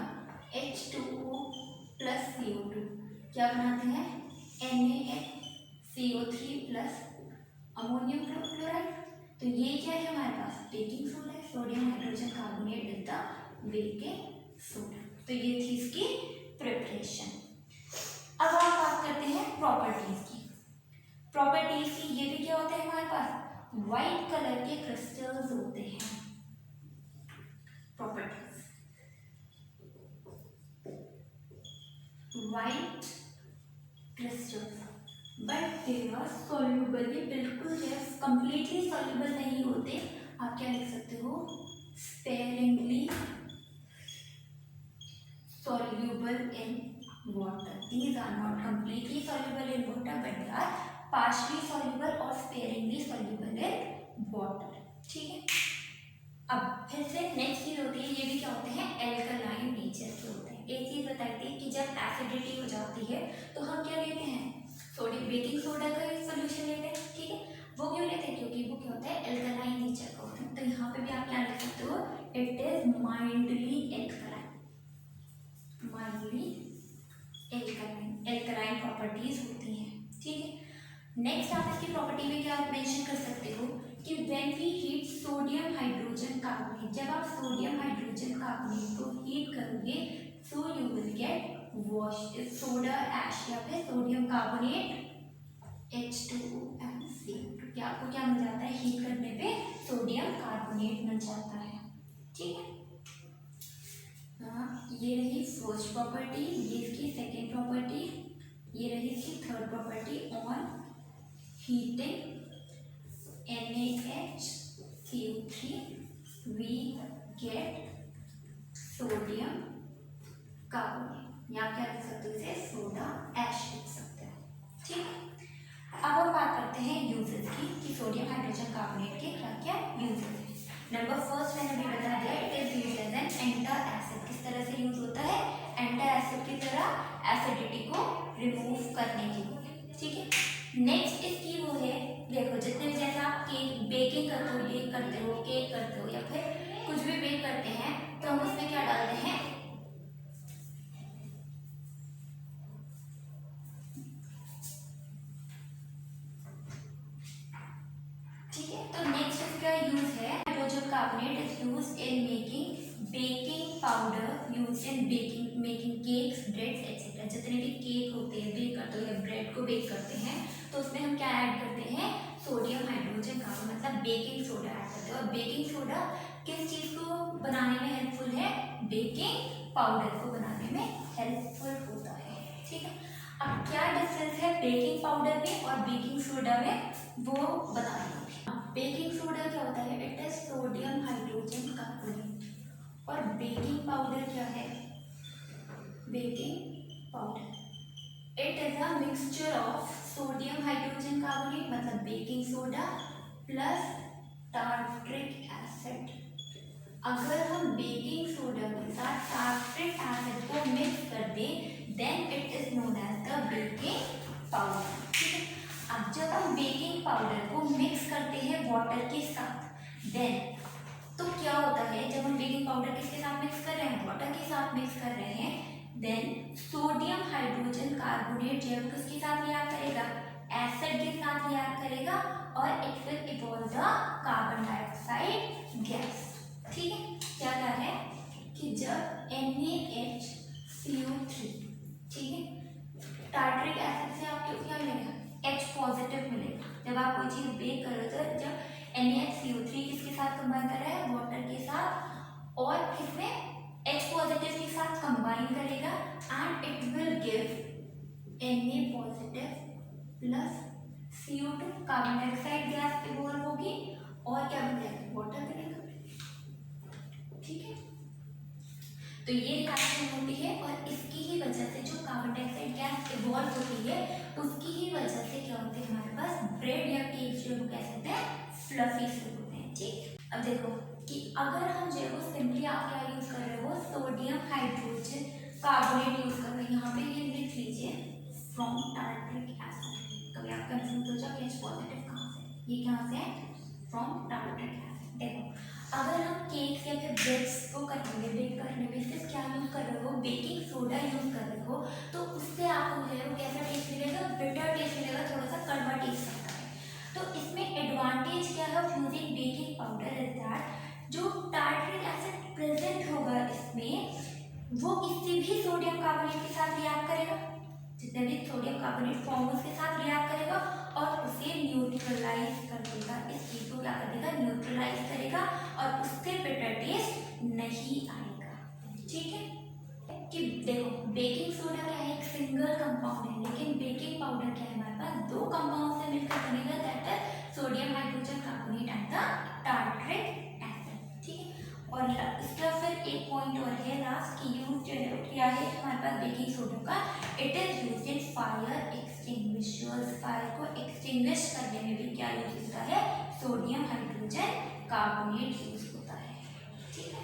H2O प्लस CO2 क्या बनाते हैं, NaCO3 प्लस अमोनियम क्लोराइड। तो ये क्या है हमारे पास, बेकिंग सोडा है। Sodium hydrogen carbonate is the baking soda. तो ये थी इसकी प्रिपरेशन। अब हम बात करते हैं प्रॉपर्टीज की। प्रॉपर्टीज की ये भी क्या होता है हमारे पास, व्हाइट कलर के क्रिस्टल्स होते हैं। Properties, white crystals but they are soluble, ये बिल्कुल कंप्लीटली सॉल्युबल नहीं होते। आप क्या लिख सकते हो, sparingly soluble in water. These are not completely soluble in water, but they are partially soluble or sparingly soluble in water. ठीक है। अब फिर से नेक्स्ट चीज होती है, ये भी क्या होते हैं, एल्कलाइन नेचर के होते हैं। एक चीज बताई थी कि जब एसिडिटी हो जाती है तो हम क्या लेते हैं, सोडियम बेकिंग सोडा का सोल्यूशन लेते हैं, ठीक है। वो क्यों लेते हैं, क्योंकि वो क्या होता है, एल्कलाइन नेचर का होता है। तो यहाँ पे भी आप क्या लिख सकते हो, it is mildly alkaline, mildly alkaline, alkaline properties होती हैं, ठीक है। नेक्स्ट आप इसकी प्रॉपर्टी में क्या मेंशन कर सकते हो कि when we heat sodium hydrogen carbonate, जब आप सोडियम हाइड्रोजन कार्बोनेट को हीट करोगे so you will get wash soda ash या फिर sodium carbonate H2O and CO2। क्या आपको क्या मिल जाता है, हीट करने पे सोडियम कार्बोनेट मिल जाता है, ठीक है। ये रही फर्स्ट प्रॉपर्टी, ये इसकी सेकेंड प्रॉपर्टी, ये रही इसकी third property. On heating NaHCO3 we get sodium carbonate, या क्या लिख सकते हो इसे, सोडा ऐश लिख सकते हैं, ठीक है। अब हम बात करते हैं यूजेस की कि सोडियम हाइड्रोजन कार्बोनेट के क्या क्या यूजेस हैं। नंबर फर्स्ट मैंने भी बता दिया, it is used as an antacid. किस तरह से यूज होता है, एंटर एसिड की तरह एसिडिटी को रिमूव करने के लिए, ठीक है। नेक्स्ट इसकी वो है, देखो जितने भी जैसे आप केक बेकिंग करते हो, बेक करते हो, केक करते हो या फिर कुछ भी बेक करते हैं, तो हम उसमें क्या डालते हैं, ठीक है। तो नेक्स्ट इसका यूज है hydrogen carbonate is used in making baking powder, used in baking making cakes, breads etcetera. जितने भी केक होते हैं बेक करते हो या ब्रेड को बेक करते हैं, तो उसमें हम क्या ऐड करते हैं, सोडियम हाइड्रोजन कार्बोनेट मतलब बेकिंग सोडा ऐड करते हैं। और बेकिंग सोडा किस चीज को बनाने में हेल्पफुल है, बेकिंग पाउडर को बनाने में हेल्पफुल होता है, ठीक है। अब क्या डिफरेंस है बेकिंग पाउडर में और बेकिंग सोडा में वो बता दूँ। बेकिंग सोडा क्या होता है, it is sodium hydrogen carbonate. और बेकिंग पाउडर क्या है, baking powder it is a mixture of sodium hydrogen carbonate मतलब baking soda plus tartaric acid. अगर हम बेकिंग सोडा के साथ टार्ट्रिक एसिड को मिक्स कर दें then it is known as the baking powder. ठीक है, अब जब हम बेकिंग पाउडर को मिक्स करते हैं वाटर के साथ देन तो क्या होता है, जब हम बेकिंग पाउडर किसके साथ मिक्स कर रहे हैं, वाटर के साथ मिक्स कर रहे हैं, देन सोडियम हाइड्रोजन कार्बोनेट जो किसके साथ रिएक्ट करेगा, एसिड के साथ रिएक्ट करेगा और it will evolve the carbon dioxide gas. ठीक है, क्या कह रहा है कि जब NaHCO3, ठीक है, टार्ट्रिक एसिड से आपको क्या मिलेगा, H पॉजिटिव मिलेगा। जब आप कोई चीज बेक कर रहे हो तो जब NaHCO3 किसके साथ कंबाइन कर रहा है, वाटर के साथ, और किसमें H पॉजिटिव के साथ कंबाइन करेगा and it will give Na positive plus CO2, carbon dioxide gas evolve होगी और क्या बनेगा, वाटर बनेगा। ठीक है, तो ये रिएक्शन होती है और इसकी ही वजह से जो कार्बन डाइऑक्साइड गैस इवॉल्व होती है उसकी ही वजह से क्या होते हैं हमारे पास ब्रेड या केक जो वो कह सकते हैं फ्लफी से होते हैं। ठीक, अब देखो कि अगर हम जो है सिंपली आप क्या यूज कर रहे हो, सोडियम हाइड्रोजन कार्बोनेट यूज कर रहे हो, यहाँ पे ये लिख लीजिए फ्रॉम टार्ट्रिक एसिड। कभी आप कंफ्यूज हो जाओ H पॉजिटिव कहाँ से, ये कहाँ से है, फ्रॉम टार्ट्रिक एसिड। देखो अगर हम केक या फिर ब्रेड्स को करेंगे, बेक करने में सिर्फ क्या यूज कर रहे हो, बेकिंग सोडा यूज कर रहे हो, तो उससे आपको जो है वो कैसा टेस्ट मिलेगा, बिटर टेस्ट मिलेगा, थोड़ा सा कड़वा टेस्ट आता है। तो इसमें एडवांटेज क्या है using baking powder is that जो टार्ट्रिक एसिड प्रेजेंट होगा इसमें वो इससे भी सोडियम कार्बोनेट के साथ रिएक्ट करेगा, जितने भी सोडियम कार्बोनेट फॉर्म उसके साथ रिएक्ट करेगा और उसे न्यूट्रलाइज कर देगा, इस चीज को क्या कर देगा, न्यूट्रलाइज करेगा और उससे बिटर टेस्ट नहीं आएगा। ठीक है, कि देखो बेकिंग सोडा क्या है, एक सिंगल कंपाउंड है, लेकिन बेकिंग पाउडर क्या है, हमारे पास दो कंपाउंड से मिलकर बनेगा, that is sodium hydrogen carbonate and the tartaric acid. ठीक है, और इसका फिर एक पॉइंट और है लास्ट की यूज जो है क्या है हमारे पास बेकिंग सोडा का, it is used in fire extinguishers. Fire को एक्सटिंग्विश करने में भी क्या यूज होता है, सोडियम हाइड्रोजन कार्बोनेट यूज होता है। ठीक है,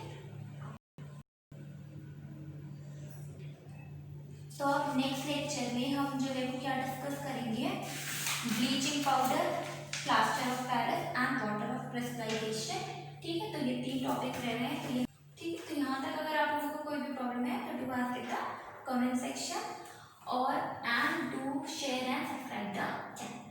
तो अब नेक्स्ट लेक्चर में हम जो है वो क्या डिस्कस करेंगे, bleaching powder, plaster of Paris and water of crystallisation. ठीक है, तो ये तीन टॉपिक रह रहे हैं। तो ये ठीक है, तो यहाँ तक अगर आप लोगों को कोई भी प्रॉब्लम है तो do ask in the comment section और do share and subscribe the channel.